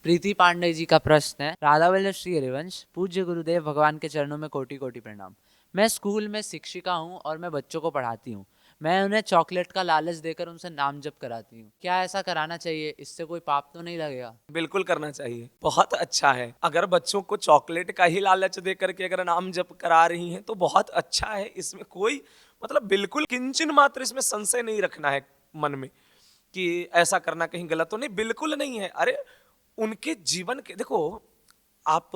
प्रीति पांडे जी का प्रश्न है, राधा वल्लभ श्री हरिवंश, पूज्य गुरुदेव भगवान के चरणों में कोटि कोटि प्रणाम। मैं स्कूल में शिक्षिका हूँ और मैं बच्चों को पढ़ाती हूँ। मैं उन्हें चॉकलेट का लालच देकर उनसे नाम जप कराती हूँ। क्या ऐसा कराना चाहिए? इससे कोई पाप तो नहीं लगेगा? बिल्कुल करना चाहिए, बहुत अच्छा है। अगर बच्चों को चॉकलेट का ही लालच दे करके अगर नाम जप करा रही हैं तो बहुत अच्छा है। इसमें कोई मतलब बिल्कुल किंचन मात्र इसमें संशय नहीं रखना है मन में कि ऐसा करना कहीं गलत तो नहीं, बिल्कुल नहीं है। अरे उनके जीवन के देखो, आप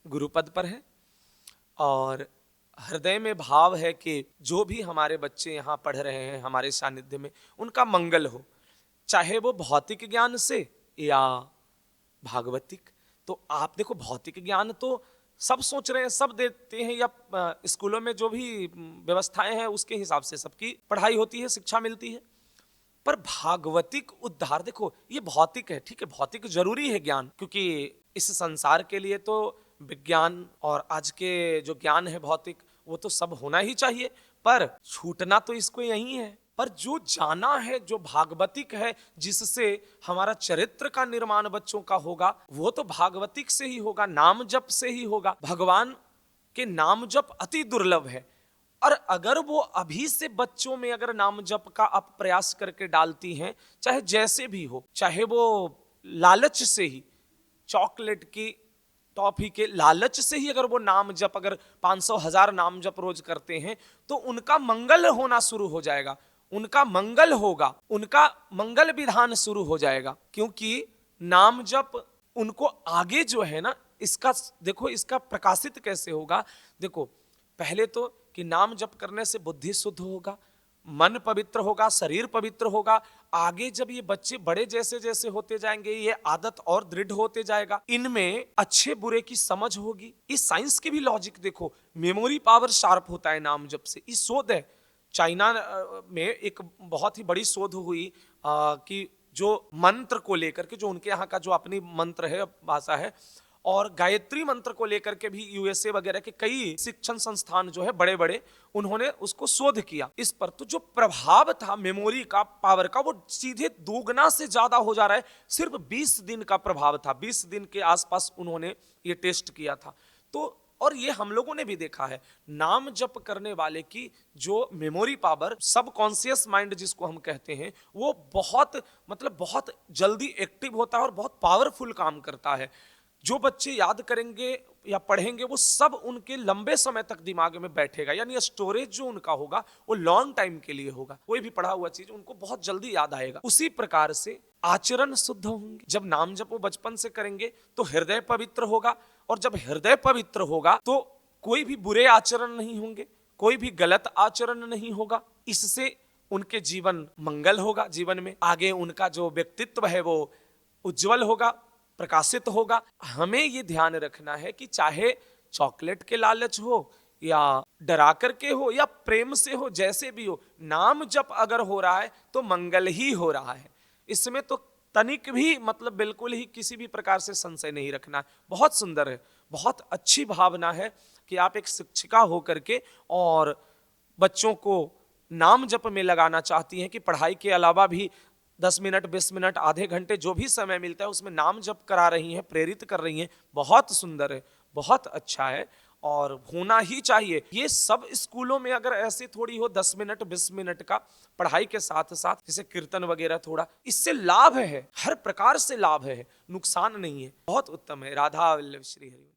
गुरुपद पर हैं और हृदय में भाव है कि जो भी हमारे बच्चे यहाँ पढ़ रहे हैं हमारे सानिध्य में, उनका मंगल हो, चाहे वो भौतिक ज्ञान से या भागवतिक। तो आप देखो, भौतिक ज्ञान तो सब सोच रहे हैं, सब देते हैं, या स्कूलों में जो भी व्यवस्थाएं हैं उसके हिसाब से सबकी पढ़ाई होती है, शिक्षा मिलती है। पर भागवतिक उद्धार, देखो ये भौतिक है, ठीक है, भौतिक जरूरी है ज्ञान, क्योंकि इस संसार के लिए तो विज्ञान और आज के जो ज्ञान है भौतिक, वो तो सब होना ही चाहिए। पर छूटना तो इसको यही है। पर जो जाना है, जो भागवतिक है, जिससे हमारा चरित्र का निर्माण बच्चों का होगा, वो तो भागवतिक से ही होगा, नाम जप से ही होगा। भगवान के नाम जप अति दुर्लभ है। और अगर वो अभी से बच्चों में अगर नाम जप का आप प्रयास करके डालती हैं, चाहे जैसे भी हो, चाहे वो लालच से ही, चॉकलेट की टॉफी के लालच से ही अगर वो नाम जप, अगर 500,000 नाम जप रोज करते हैं, तो उनका मंगल होना शुरू हो जाएगा, उनका मंगल होगा, उनका मंगल विधान शुरू हो जाएगा। क्योंकि नाम जप उनको आगे जो है ना, इसका देखो, इसका प्रकाशित कैसे होगा। देखो, पहले तो कि नाम जप करने से बुद्धि शुद्ध होगा, मन पवित्र होगा, शरीर पवित्र होगा। आगे जब ये बच्चे बड़े जैसे जैसे होते जाएंगे, ये आदत और दृढ़ होते जाएगा, इनमें अच्छे बुरे की समझ होगी। इस साइंस की भी लॉजिक देखो, मेमोरी पावर शार्प होता है नाम जप से। इस शोध है, चाइना में एक बहुत ही बड़ी शोध हुई कि जो मंत्र को लेकर के, जो उनके यहाँ का जो अपनी मंत्र है, भाषा है, और गायत्री मंत्र को लेकर के भी यूएसए वगैरह के कई शिक्षण संस्थान जो है बड़े बड़े, उन्होंने उसको शोध किया इस पर। तो जो प्रभाव था मेमोरी का, पावर का, वो सीधे दोगुना से ज्यादा हो जा रहा है। सिर्फ 20 दिन का प्रभाव था, 20 दिन के आसपास उन्होंने ये टेस्ट किया था। तो और ये हम लोगों ने भी देखा है, नाम जप करने वाले की जो मेमोरी पावर, सबकॉन्शियस माइंड जिसको हम कहते हैं, वो बहुत मतलब बहुत जल्दी एक्टिव होता है और बहुत पावरफुल काम करता है। जो बच्चे याद करेंगे या पढ़ेंगे, वो सब उनके लंबे समय तक दिमाग में बैठेगा, यानी स्टोरेज जो उनका होगा वो लॉन्ग टाइम के लिए होगा। कोई भी पढ़ा हुआ चीज उनको बहुत जल्दी याद आएगा। उसी प्रकार से आचरण शुद्ध होंगे। जब नाम जप वो बचपन से करेंगे तो हृदय पवित्र होगा, और जब हृदय पवित्र होगा तो कोई भी बुरे आचरण नहीं होंगे, कोई भी गलत आचरण नहीं होगा। इससे उनके जीवन मंगल होगा, जीवन में आगे उनका जो व्यक्तित्व है वो उज्जवल होगा, प्रकाशित होगा। हमें ये ध्यान रखना है कि चाहे चॉकलेट के लालच हो, या डरा करके हो, या प्रेम से हो, जैसे भी हो, नाम जप अगर हो रहा है तो मंगल ही हो रहा है। इसमें तो तनिक भी मतलब बिल्कुल ही किसी भी प्रकार से संशय नहीं रखना है। बहुत सुंदर है, बहुत अच्छी भावना है कि आप एक शिक्षिका होकर के और बच्चों को नाम जप में लगाना चाहती हैं, कि पढ़ाई के अलावा भी 10 मिनट, 20 मिनट, आधे घंटे जो भी समय मिलता है उसमें नाम जप करा रही हैं, प्रेरित कर रही हैं। बहुत सुंदर है, बहुत अच्छा है, और होना ही चाहिए। ये सब स्कूलों में अगर ऐसे थोड़ी हो 10 मिनट 20 मिनट का, पढ़ाई के साथ साथ जैसे कीर्तन वगैरह थोड़ा, इससे लाभ है, हर प्रकार से लाभ है, नुकसान नहीं है। बहुत उत्तम है। राधा वल्लभ श्री हरि।